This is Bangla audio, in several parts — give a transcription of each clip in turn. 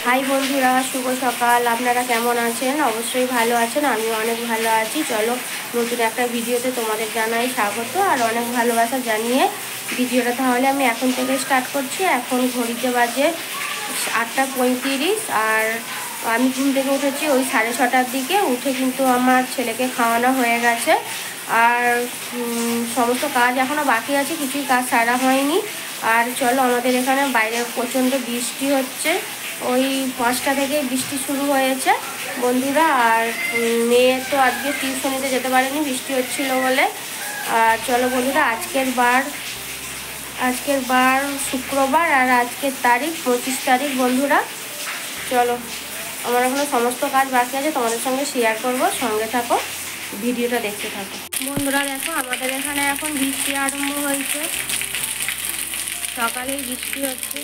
হাই বন্ধুরা, শুভ সকাল। আপনারা কেমন আছেন? অবশ্যই ভালো আছেন, আমিও অনেক ভালো আছি। চলো নতুন একটা ভিডিওতে তোমাদের জানাই স্বাগত আর অনেক ভালোবাসা জানিয়ে ভিডিওটা তাহলে আমি এখন থেকে স্টার্ট করছি। এখন ঘড়িতে বাজে 8:35 আর আমি ঘুম থেকে উঠেছি ওই 6:30টার দিকে। উঠে কিন্তু আমার ছেলেকে খাওয়ানো হয়ে গেছে আর সমস্ত কাজ এখনও বাকি আছে, কিছুই কাজ সারা হয়নি। আর চলো, আমাদের এখানে বাইরে প্রচণ্ড বৃষ্টি হচ্ছে, ওই 5টা থেকে বৃষ্টি শুরু হয়েছে বন্ধুরা। আর মেয়ে তো আজকে টিউশনিতে যেতে পারেনি, বৃষ্টি হচ্ছিলো বলে। আর চলো বন্ধুরা, আজকের বার শুক্রবার আর আজকের তারিখ 25 তারিখ বন্ধুরা। চলো, আমার এখনো সমস্ত কাজ বাকি আছে, তোমাদের সঙ্গে শেয়ার করব, সঙ্গে থাকো, ভিডিওটা দেখতে থাকো বন্ধুরা। দেখো, আমাদের এখানে এখন বৃষ্টি আরম্ভ হয়েছে, সকালেই বৃষ্টি হচ্ছে।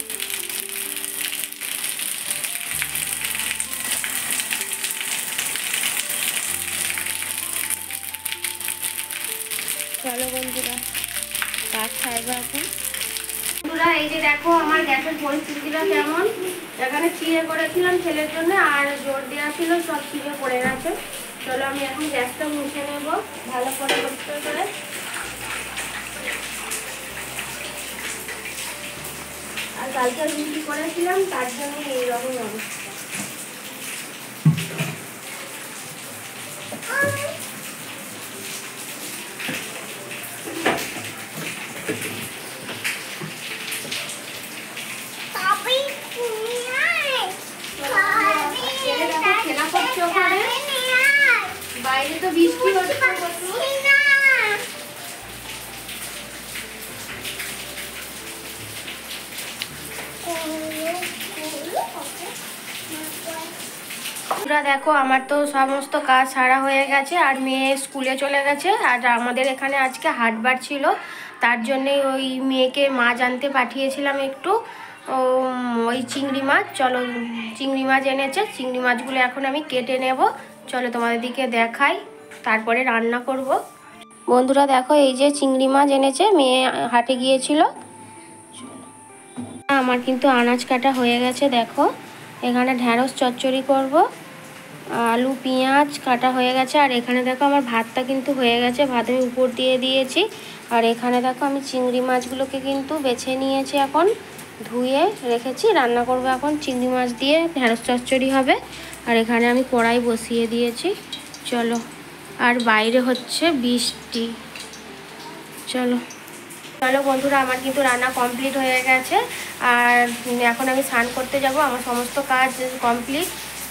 চলো বন্ধুরা, কাজ খাইবো এখন বন্ধুরা। এই যে দেখো আমার গ্যাসের পরিস্থিতিটা কেমন। এখানে চিড়ে করেছিলাম ছেলের জন্য আর জোর দেওয়া ছিল, সব চিড়ে পড়ে গেছে। চলো আমি এখন গ্যাসটা মুছে নেবো ভালো করে পরিষ্কার করে। আর কালকে রুটি করেছিলাম, তার জন্য এইরকম অবস্থা। বাইরে তো বৃষ্টি হচ্ছে। দেখো, আমার তো সমস্ত কাজ সারা হয়ে গেছে আর মেয়ে স্কুলে চলে গেছে। আর আমাদের এখানে আজকে হাটবার ছিল, তার জন্যে ওই মেয়েকে মাছ আনতে পাঠিয়েছিলাম একটু, ওই চিংড়ি মাছ। চলো, চিংড়ি মাছ এনেছে, চিংড়ি মাছগুলো এখন আমি কেটে নেব। চলো তোমাদের দিকে দেখাই, তারপরে রান্না করব বন্ধুরা। দেখো, এই যে চিংড়ি মাছ এনেছে, মেয়ে হাটে গিয়েছিল। আমার কিন্তু আনাজ কাটা হয়ে গেছে। দেখো, এখানে ঢ্যাঁড়স চচ্চড়ি করব, আলু পেঁয়াজ কাটা হয়ে গেছে। আর এখানে দেখো আমার ভাতটা কিন্তু হয়ে গেছে, ভাত আমি উপর দিয়ে দিয়েছি। আর এখানে দেখো আমি চিংড়ি মাছগুলোকে কিন্তু বেছে নিয়েছি, এখন ধুয়ে রেখেছি। রান্না করব এখন, চিংড়ি মাছ দিয়ে ঢ্যাঁড়স চচ্চড়ি হবে। আর এখানে আমি কড়াই বসিয়ে দিয়েছি। চলো, আর বাইরে হচ্ছে বৃষ্টি। চলো বন্ধুরা, আমার কিন্তু রান্না কমপ্লিট হয়ে গেছে আর এখন আমি স্নান করতে যাব। আমার সমস্ত কাজ কমপ্লিট,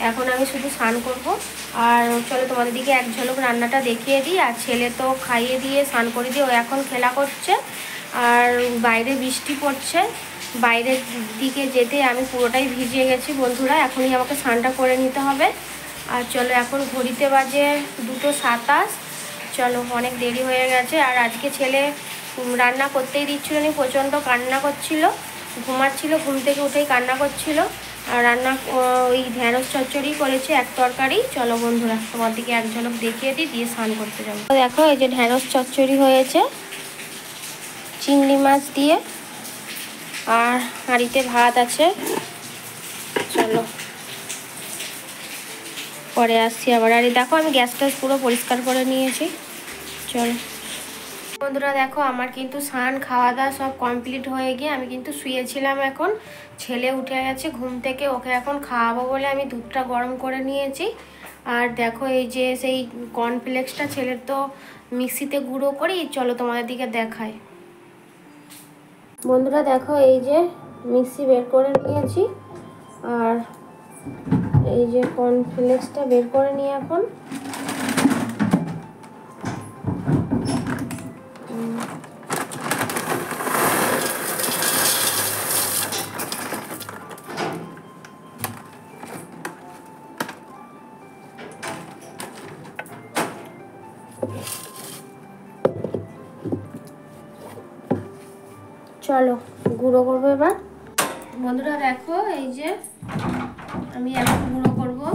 এখন আমি শুধু স্নান করব। আর চলো তোমাদের দিকে এক ঝলক রান্নাটা দেখিয়ে দিই। আর ছেলে তো খাইয়ে দিয়ে স্নান করে দিয়ে ও এখন খেলা করছে আর বাইরে বৃষ্টি পড়ছে। বাইরের দিকে যেতে আমি পুরোটাই ভিজে গেছি বন্ধুরা, এখনই আমাকে স্নানটা করে নিতে হবে। আর চলো, এখন ঘড়িতে বাজে 2:27। চলো, অনেক দেরি হয়ে গেছে। আর আজকে ছেলে রান্না করতেই দিচ্ছিল না, প্রচণ্ড কান্না করছিল, ঘুমাচ্ছিল, ঘুম থেকে উঠেই কান্না করছিল। আর রান্না ওই ঢ্যাঁড়স চচ্চড়ি করেছে, এক তরকারি। চলো বন্ধুরা, তোমার দিকে এক ঝলক দেখিয়ে দিই, দিয়ে স্নান করতে যাবো। দেখো, এই যে ঢ্যাঁড়স চচ্চড়ি হয়েছে চিংড়ি মাছ দিয়ে, আর হাঁড়িতে ভাত আছে। চলো পরে আসছি আবার। আর দেখো, আমি গ্যাসটা পুরো পরিষ্কার করে নিয়েছি। চলো বন্ধুরা, দেখো আমার কিন্তু স্নান খাওয়া দাওয়া সব কমপ্লিট হয়ে গিয়ে আমি কিন্তু শুয়েছিলাম। এখন ছেলে উঠে গেছে ঘুম থেকে, ওকে এখন খাওয়াবো বলে আমি দুধটা গরম করে নিয়েছি। আর দেখো, এই যে সেই কর্নফ্লেক্সটা ছেলের তো মিক্সিতে গুঁড়ো করি, চলো তোমাদের দিকে দেখাই বন্ধুরা। দেখো, এই যে মিক্সি বের করে নিয়েছি আর এই যে কর্নফ্লেক্সটা বের করে নিয়ে এখন চলো গুঁড়ো করবো এবার বন্ধুরা। দেখো, এই যে আমি এখন গুঁড়ো করবো।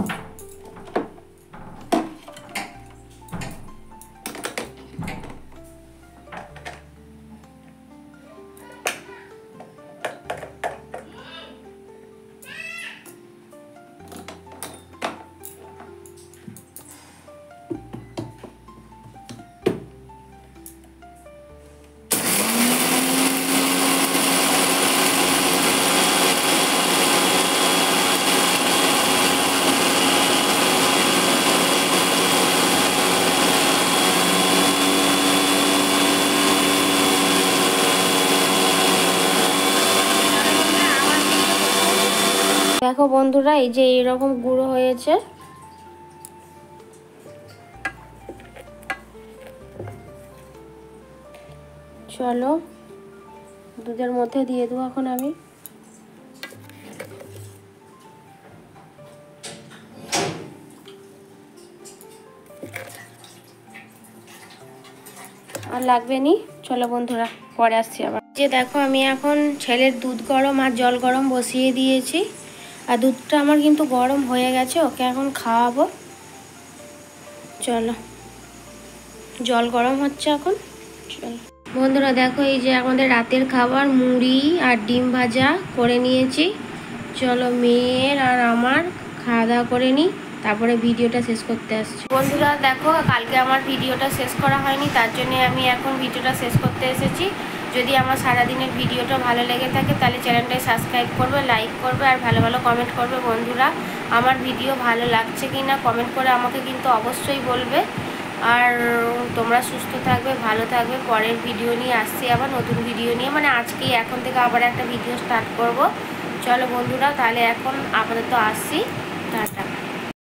দেখো বন্ধুরা, এই যে এইরকম গুঁড়ো হয়েছে। চলো দুধের মধ্যে দিয়ে দেবো এখন আমি। আর লাগবে নি, চলো বন্ধুরা পরে আসছি আবার। যে দেখো আমি এখন ছেলের দুধ গরম আর জল গরম বসিয়ে দিয়েছি, আর দুধটা আমার কিন্তু গরম হয়ে গেছে, ওকে এখন খাওয়াবো। চলো, জল গরম হচ্ছে এখন। চলো বন্ধুরা দেখো, এই যে আমাদের রাতের খাবার মুড়ি আর ডিম ভাজা করে নিয়েছি। চলো মেয়ের আর আমার খাওয়া দাওয়া করে নিই, তারপরে ভিডিওটা শেষ করতে আসছি। বন্ধুরা দেখো, কালকে আমার ভিডিওটা শেষ করা হয়নি, তার জন্য আমি এখন ভিডিওটা শেষ করতে এসেছি। যদি আমার সারাদিনের ভিডিওটা ভালো লেগে থাকে তাহলে চ্যানেলটায় সাবস্ক্রাইব করবে, লাইক করবে আর ভালো ভালো কমেন্ট করবে। বন্ধুরা আমার ভিডিও ভালো লাগছে কি না কমেন্ট করে আমাকে কিন্তু অবশ্যই বলবে। আর তোমরা সুস্থ থাকবে, ভালো থাকবে। পরের ভিডিও নিয়ে আসছি আবার, নতুন ভিডিও নিয়ে, মানে আজকেই এখন থেকে আবার একটা ভিডিও স্টার্ট করব। চলো বন্ধুরা তাহলে এখন আপাতত আসছি।